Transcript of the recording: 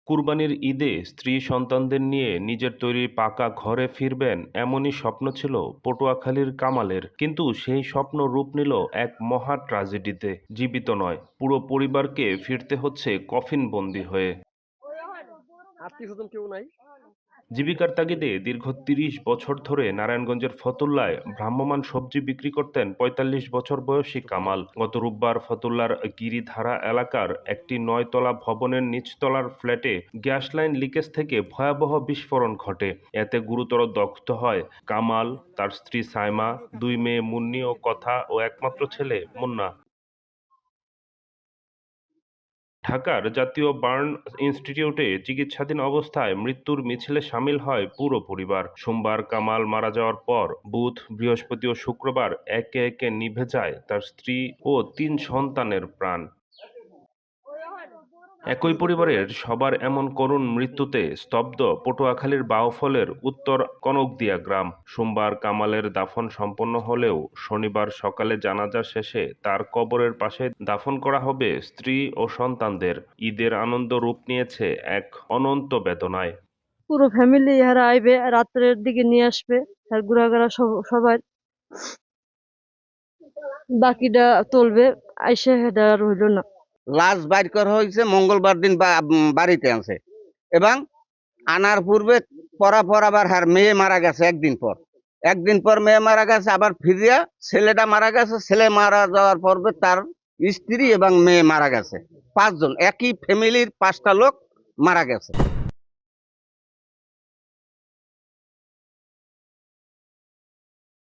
কুরবানির ঈদে স্ত্রী সন্তানদের নিয়ে নিজের তৈরি পাকা ঘরে ফিরবেন এমনই স্বপ্ন ছিল পটুয়াখালীর কামালের। কিন্তু সেই স্বপ্ন রূপ নিল এক মহা ট্র্যাজেডিতে। জীবিত নয়, পুরো পরিবারকে ফিরতে হচ্ছে কফিনবন্দি হয়ে। আত্মীয় স্বজন কেউ নাই। জীবিকার তাগিদে দীর্ঘ ৩০ বছর ধরে নারায়ণগঞ্জের ফতুল্লায় ভ্রাম্যমাণ সবজি বিক্রি করতেন ৪৫ বছর বয়সী কামাল। গত রোববার ফতুল্লার গিরিধারা এলাকার একটি ৯ তলা ভবনের নিচতলার ফ্ল্যাটে গ্যাস লাইন লিকেজ থেকে ভয়াবহ বিস্ফোরণ ঘটে। এতে গুরুতর দগ্ধ হয় কামাল, তার স্ত্রী সায়মা, ২ মেয়ে মুন্নি ও কথা ও একমাত্র ছেলে মুন্না। ঢাকার জাতীয় বার্ন ইনস্টিটিউটে চিকিৎসাধীন অবস্থায় মৃত্যুর মিছিলে শামিল হয় পুরো পরিবার। সোমবার কামাল মারা যাওয়ার পর বুধ, বৃহস্পতি ও শুক্রবার একে একে নিভে যায় তার স্ত্রী ও ৩ সন্তানের প্রাণ। একই পরিবারের সবার এমন করুণ মৃত্যুতে স্তব্ধ পটুয়াখালীর বাউফলের উত্তর কনকদিয়া গ্রাম। সোমবার কামালের দাফন সম্পন্ন হলেও শনিবার সকালে জানাজা শেষে তার কবরের পাশে দাফন করা হবে স্ত্রী ও সন্তানদের। ঈদের আনন্দ রূপ নিয়েছে এক অনন্ত বেদনায়। পুরো ফ্যামিলি ইহারা আইবে, রাত্রের দিকে নিয়ে আসবে আর ঘোরাঘোরা সবাই বাকিটা তুলবে, আইসে হেডা আর হইল না। লাশ বাইর করা হয়েছে মঙ্গলবার দিন বাড়িতে আনছে এবং আনার পূর্বে পর আবার হার মেয়ে মারা গেছে। একদিন পর মেয়ে মারা গেছে, আবার ফিরিয়া ছেলেটা মারা গেছে। ছেলে মারা যাওয়ার পর্বে তার স্ত্রী এবং মেয়ে মারা গেছে। 5 জন, একই ফ্যামিলির 5টা লোক মারা গেছে।